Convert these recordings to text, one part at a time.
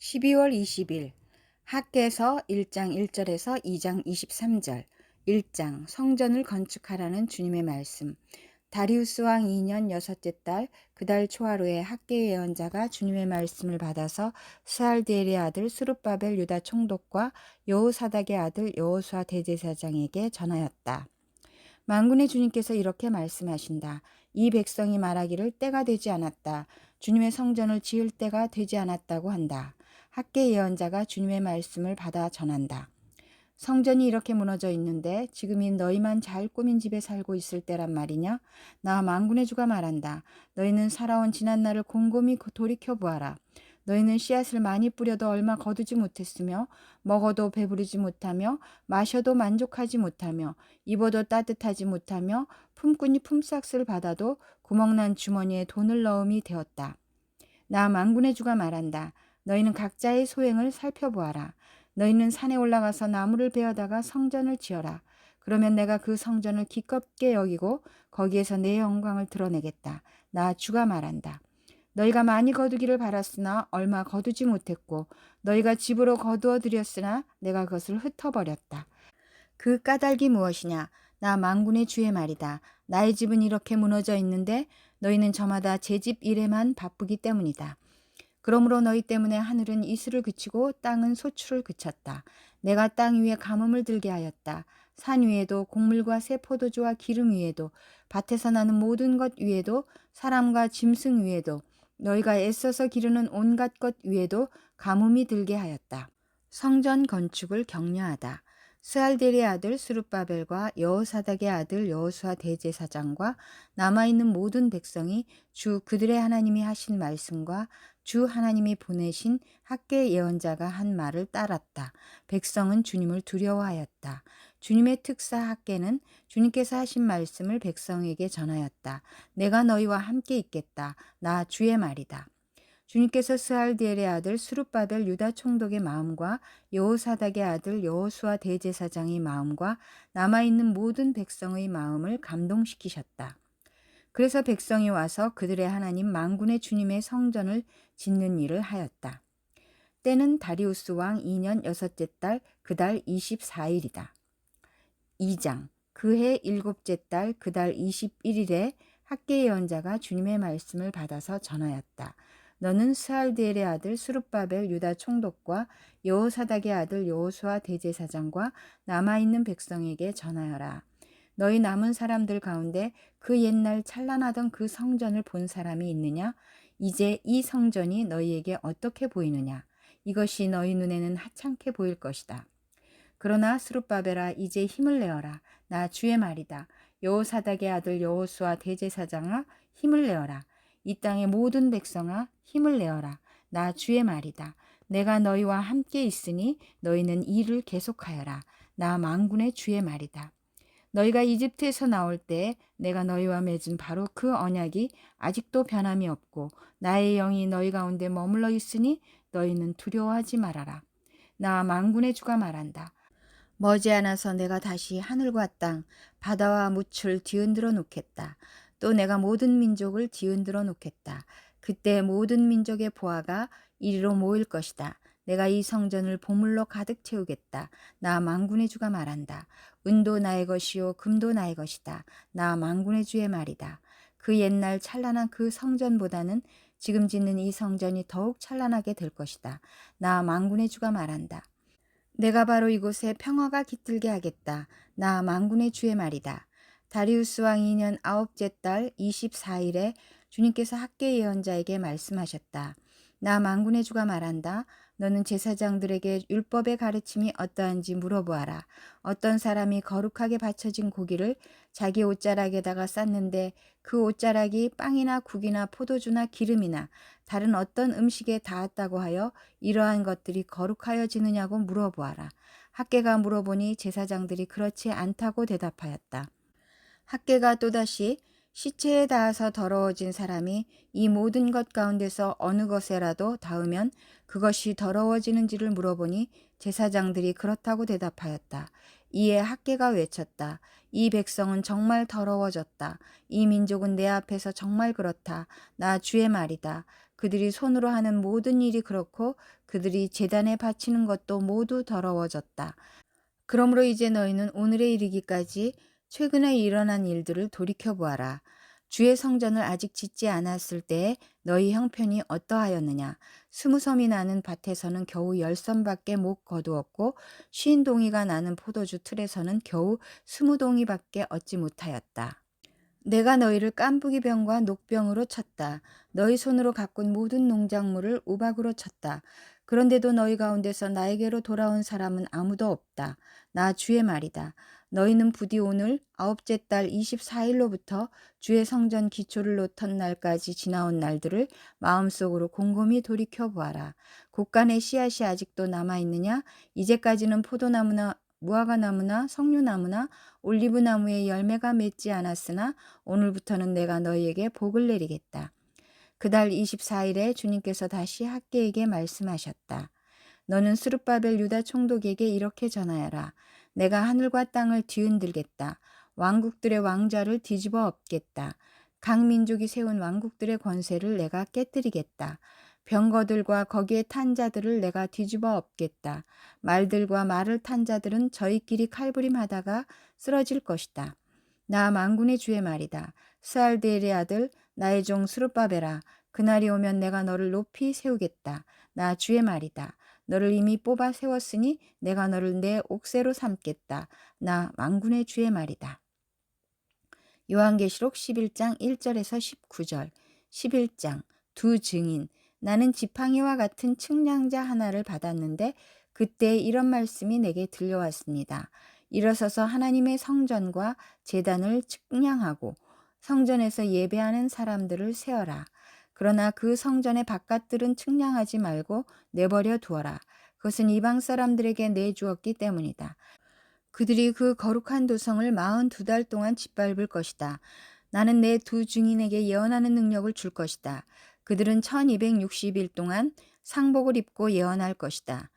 12월 20일 학개서 1장 1절에서 2장 23절 1장 성전을 건축하라는 주님의 말씀. 다리우스 왕 2년 여섯째 달 그 달 초하루에 학개 예언자가 주님의 말씀을 받아서 스알디엘의 아들 스룹바벨 유다 총독과 여호사닥의 아들 여호수아 대제사장에게 전하였다. 만군의 주님께서 이렇게 말씀하신다. 이 백성이 말하기를 때가 되지 않았다. 주님의 성전을 지을 때가 되지 않았다고 한다. 학개 예언자가 주님의 말씀을 받아 전한다. 성전이 이렇게 무너져 있는데 지금이 너희만 잘 꾸민 집에 살고 있을 때란 말이냐? 나 만군의 주가 말한다. 너희는 살아온 지난 날을 곰곰이 돌이켜 보아라. 너희는 씨앗을 많이 뿌려도 얼마 거두지 못했으며 먹어도 배부르지 못하며 마셔도 만족하지 못하며 입어도 따뜻하지 못하며 품꾼이 품삯을 받아도 구멍난 주머니에 돈을 넣음이 되었다. 나 만군의 주가 말한다. 너희는 각자의 소행을 살펴보아라. 너희는 산에 올라가서 나무를 베어다가 성전을 지어라. 그러면 내가 그 성전을 기껍게 여기고 거기에서 내 영광을 드러내겠다. 나 주가 말한다. 너희가 많이 거두기를 바랐으나 얼마 거두지 못했고 너희가 집으로 거두어 들였으나 내가 그것을 흩어버렸다. 그 까닭이 무엇이냐? 나 만군의 주의 말이다. 나의 집은 이렇게 무너져 있는데 너희는 저마다 제 집 일에만 바쁘기 때문이다. 그러므로 너희 때문에 하늘은 이슬을 그치고 땅은 소출을 그쳤다. 내가 땅 위에 가뭄을 들게 하였다. 산 위에도 곡물과 새 포도주와 기름 위에도 밭에서 나는 모든 것 위에도 사람과 짐승 위에도 너희가 애써서 기르는 온갖 것 위에도 가뭄이 들게 하였다. 성전 건축을 격려하다. 스알델의 아들 스룹바벨과 여호사닥의 아들 여호수아 대제사장과 남아있는 모든 백성이 주 그들의 하나님이 하신 말씀과 주 하나님이 보내신 학개 예언자가 한 말을 따랐다. 백성은 주님을 두려워하였다. 주님의 특사 학개는 주님께서 하신 말씀을 백성에게 전하였다. 내가 너희와 함께 있겠다. 나 주의 말이다. 주님께서 스알디엘의 아들 스룹바벨 유다 총독의 마음과 여호사닥의 아들 여호수아 대제사장의 마음과 남아있는 모든 백성의 마음을 감동시키셨다. 그래서 백성이 와서 그들의 하나님 만군의 주님의 성전을 짓는 일을 하였다. 때는 다리우스 왕 2년 여섯째 달 그 달 24일이다. 2장 그해 일곱째 달 그 달 21일에 학개 예언자가 주님의 말씀을 받아서 전하였다. 너는 스알디엘의 아들 스룹바벨 유다 총독과 여호사닥의 아들 여호수아 대제사장과 남아있는 백성에게 전하여라. 너희 남은 사람들 가운데 그 옛날 찬란하던 그 성전을 본 사람이 있느냐? 이제 이 성전이 너희에게 어떻게 보이느냐? 이것이 너희 눈에는 하찮게 보일 것이다. 그러나 스룹바벨아 이제 힘을 내어라. 나 주의 말이다. 여호사닥의 아들 여호수아 대제사장아 힘을 내어라. 이 땅의 모든 백성아 힘을 내어라. 나 주의 말이다. 내가 너희와 함께 있으니 너희는 일을 계속하여라. 나 만군의 주의 말이다. 너희가 이집트에서 나올 때 내가 너희와 맺은 바로 그 언약이 아직도 변함이 없고 나의 영이 너희 가운데 머물러 있으니 너희는 두려워하지 말아라. 나 만군의 주가 말한다. 머지않아서 내가 다시 하늘과 땅, 바다와 무출 뒤흔들어 놓겠다. 또 내가 모든 민족을 뒤흔들어 놓겠다. 그때 모든 민족의 보아가 이리로 모일 것이다. 내가 이 성전을 보물로 가득 채우겠다. 나 만군의 주가 말한다. 은도 나의 것이요 금도 나의 것이다. 나 만군의 주의 말이다. 그 옛날 찬란한 그 성전보다는 지금 짓는 이 성전이 더욱 찬란하게 될 것이다. 나 만군의 주가 말한다. 내가 바로 이곳에 평화가 깃들게 하겠다. 나 만군의 주의 말이다. 다리우스 왕 2년 아홉째 달 24일에 주님께서 학개 예언자에게 말씀하셨다. 나 만군의 주가 말한다. 너는 제사장들에게 율법의 가르침이 어떠한지 물어보아라. 어떤 사람이 거룩하게 바쳐진 고기를 자기 옷자락에다가 쌌는데 그 옷자락이 빵이나 국이나 포도주나 기름이나 다른 어떤 음식에 닿았다고 하여 이러한 것들이 거룩하여지느냐고 물어보아라. 학개가 물어보니 제사장들이 그렇지 않다고 대답하였다. 학개가 또다시 시체에 닿아서 더러워진 사람이 이 모든 것 가운데서 어느 것에라도 닿으면 그것이 더러워지는지를 물어보니 제사장들이 그렇다고 대답하였다. 이에 학개가 외쳤다. 이 백성은 정말 더러워졌다. 이 민족은 내 앞에서 정말 그렇다. 나 주의 말이다. 그들이 손으로 하는 모든 일이 그렇고 그들이 제단에 바치는 것도 모두 더러워졌다. 그러므로 이제 너희는 오늘에 이르기까지 최근에 일어난 일들을 돌이켜보아라. 주의 성전을 아직 짓지 않았을 때에 너희 형편이 어떠하였느냐. 20섬이 나는 밭에서는 겨우 10섬밖에 못 거두었고 50동이가 나는 포도주 틀에서는 겨우 20동이밖에 얻지 못하였다. 내가 너희를 깐부기병과 녹병으로 쳤다. 너희 손으로 가꾼 모든 농작물을 우박으로 쳤다. 그런데도 너희 가운데서 나에게로 돌아온 사람은 아무도 없다. 나 주의 말이다. 너희는 부디 오늘 아홉째 달 24일로부터 주의 성전 기초를 놓던 날까지 지나온 날들을 마음속으로 곰곰이 돌이켜보아라. 곳간에 씨앗이 아직도 남아있느냐? 이제까지는 포도나무나 무화과나무나 석류나무나 올리브나무에 열매가 맺지 않았으나 오늘부터는 내가 너희에게 복을 내리겠다. 그달 24일에 주님께서 다시 학개에게 말씀하셨다. 너는 스룹바벨 유다 총독에게 이렇게 전하여라. 내가 하늘과 땅을 뒤흔들겠다. 왕국들의 왕좌를 뒤집어 엎겠다. 각 민족이 세운 왕국들의 권세를 내가 깨뜨리겠다. 병거들과 거기에 탄 자들을 내가 뒤집어 엎겠다. 말들과 말을 탄 자들은 저희끼리 칼부림하다가 쓰러질 것이다. 나 만군의 주의 말이다. 스알데엘의 아들 나의 종 스룹바벨아, 그날이 오면 내가 너를 높이 세우겠다. 나 주의 말이다. 너를 이미 뽑아 세웠으니 내가 너를 내 옥새로 삼겠다. 나 만군의 주의 말이다. 요한계시록 11장 1절에서 19절. 11장 두 증인. 나는 지팡이와 같은 측량자 하나를 받았는데 그때 이런 말씀이 내게 들려왔습니다. 일어서서 하나님의 성전과 제단을 측량하고 성전에서 예배하는 사람들을 세어라. 그러나 그 성전의 바깥들은 측량하지 말고 내버려 두어라. 그것은 이방 사람들에게 내주었기 때문이다. 그들이 그 거룩한 도성을 42달 동안 짓밟을 것이다. 나는 내 두 증인에게 예언하는 능력을 줄 것이다. 그들은 1260일 동안 상복을 입고 예언할 것이다.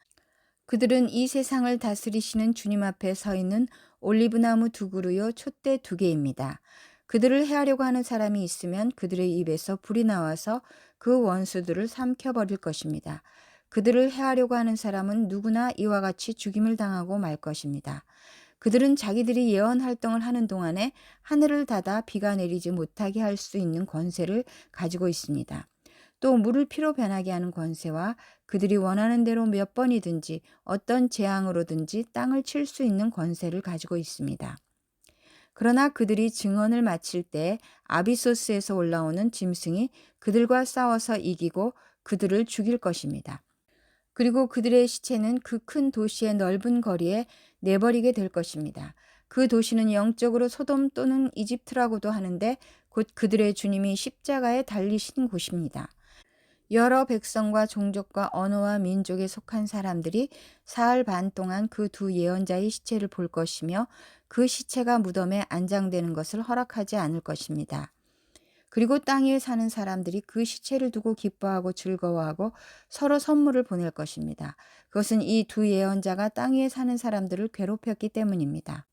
그들은 이 세상을 다스리시는 주님 앞에 서 있는 올리브나무 두 그루요 촛대 두 개입니다. 그들을 해하려고 하는 사람이 있으면 그들의 입에서 불이 나와서 그 원수들을 삼켜버릴 것입니다. 그들을 해하려고 하는 사람은 누구나 이와 같이 죽임을 당하고 말 것입니다. 그들은 자기들이 예언 활동을 하는 동안에 하늘을 닫아 비가 내리지 못하게 할 수 있는 권세를 가지고 있습니다. 또 물을 피로 변하게 하는 권세와 그들이 원하는 대로 몇 번이든지 어떤 재앙으로든지 땅을 칠 수 있는 권세를 가지고 있습니다. 그러나 그들이 증언을 마칠 때 아비소스에서 올라오는 짐승이 그들과 싸워서 이기고 그들을 죽일 것입니다. 그리고 그들의 시체는 그 큰 도시의 넓은 거리에 내버리게 될 것입니다. 그 도시는 영적으로 소돔 또는 이집트라고도 하는데 곧 그들의 주님이 십자가에 달리신 곳입니다. 여러 백성과 종족과 언어와 민족에 속한 사람들이 사흘 반 동안 그 두 예언자의 시체를 볼 것이며 그 시체가 무덤에 안장되는 것을 허락하지 않을 것입니다. 그리고 땅 위에 사는 사람들이 그 시체를 두고 기뻐하고 즐거워하고 서로 선물을 보낼 것입니다. 그것은 이 두 예언자가 땅 위에 사는 사람들을 괴롭혔기 때문입니다.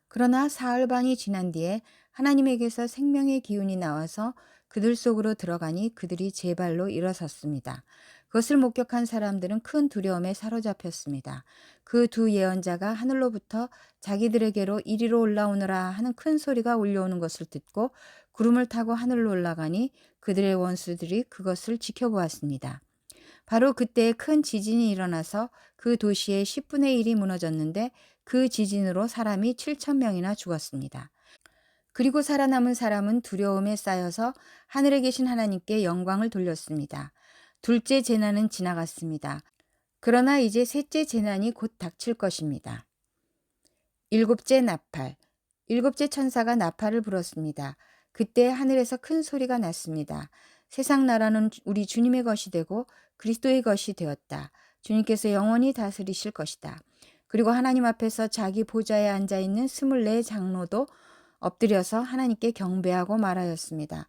그러나 사흘 반이 지난 뒤에 하나님에게서 생명의 기운이 나와서 그들 속으로 들어가니 그들이 제 발로 일어섰습니다. 그것을 목격한 사람들은 큰 두려움에 사로잡혔습니다. 그 두 예언자가 하늘로부터 자기들에게로 이리로 올라오너라 하는 큰 소리가 울려오는 것을 듣고 구름을 타고 하늘로 올라가니 그들의 원수들이 그것을 지켜보았습니다. 바로 그때 큰 지진이 일어나서 그 도시의 10분의 1이 무너졌는데 그 지진으로 사람이 7,000명이나 죽었습니다. 그리고 살아남은 사람은 두려움에 쌓여서 하늘에 계신 하나님께 영광을 돌렸습니다. 둘째 재난은 지나갔습니다. 그러나 이제 셋째 재난이 곧 닥칠 것입니다. 일곱째 나팔. 일곱째 천사가 나팔을 불었습니다. 그때 하늘에서 큰 소리가 났습니다. 세상 나라는 우리 주님의 것이 되고 그리스도의 것이 되었다. 주님께서 영원히 다스리실 것이다. 그리고 하나님 앞에서 자기 보좌에 앉아있는 24 장로도 엎드려서 하나님께 경배하고 말하였습니다.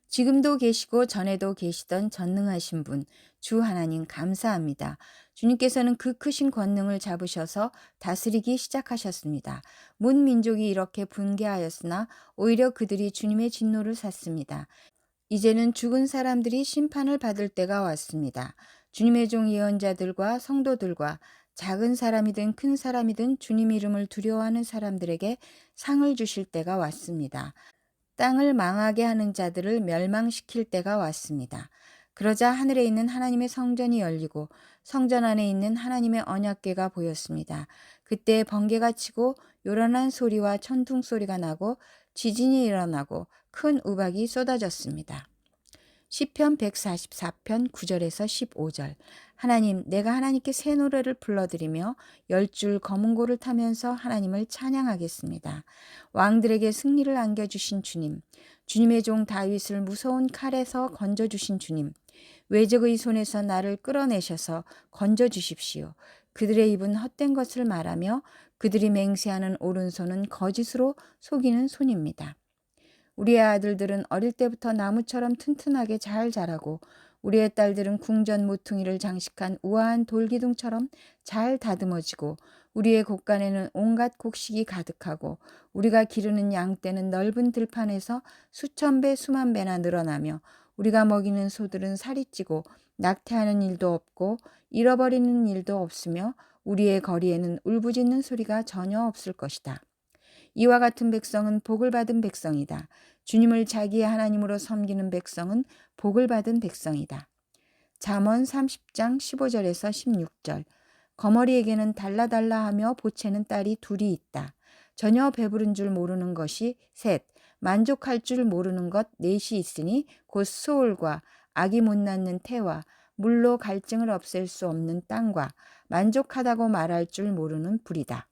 지금도 계시고 전에도 계시던 전능하신 분, 주 하나님 감사합니다. 주님께서는 그 크신 권능을 잡으셔서 다스리기 시작하셨습니다. 문 민족이 이렇게 분개하였으나 오히려 그들이 주님의 진노를 샀습니다. 이제는 죽은 사람들이 심판을 받을 때가 왔습니다. 주님의 종 예언자들과 성도들과 작은 사람이든 큰 사람이든 주님 이름을 두려워하는 사람들에게 상을 주실 때가 왔습니다. 땅을 망하게 하는 자들을 멸망시킬 때가 왔습니다. 그러자 하늘에 있는 하나님의 성전이 열리고 성전 안에 있는 하나님의 언약궤가 보였습니다. 그때 번개가 치고 요란한 소리와 천둥 소리가 나고 지진이 일어나고 큰 우박이 쏟아졌습니다. 시편 144편 9절에서 15절. 하나님, 내가 하나님께 새 노래를 불러드리며 10줄 검은 고를 타면서 하나님을 찬양하겠습니다. 왕들에게 승리를 안겨주신 주님, 주님의 종 다윗을 무서운 칼에서 건져주신 주님, 외적의 손에서 나를 끌어내셔서 건져주십시오. 그들의 입은 헛된 것을 말하며 그들이 맹세하는 오른손은 거짓으로 속이는 손입니다. 우리의 아들들은 어릴 때부터 나무처럼 튼튼하게 잘 자라고 우리의 딸들은 궁전 모퉁이를 장식한 우아한 돌기둥처럼 잘 다듬어지고 우리의 곳간에는 온갖 곡식이 가득하고 우리가 기르는 양떼는 넓은 들판에서 수천 배 수만 배나 늘어나며 우리가 먹이는 소들은 살이 찌고 낙태하는 일도 없고 잃어버리는 일도 없으며 우리의 거리에는 울부짖는 소리가 전혀 없을 것이다. 이와 같은 백성은 복을 받은 백성이다. 주님을 자기의 하나님으로 섬기는 백성은 복을 받은 백성이다. 잠언 30장 15절에서 16절. 거머리에게는 달라달라하며 보채는 딸이 둘이 있다. 전혀 배부른 줄 모르는 것이 셋, 만족할 줄 모르는 것 넷이 있으니 곧 소울과 아기 못 낳는 태와 물로 갈증을 없앨 수 없는 땅과 만족하다고 말할 줄 모르는 불이다.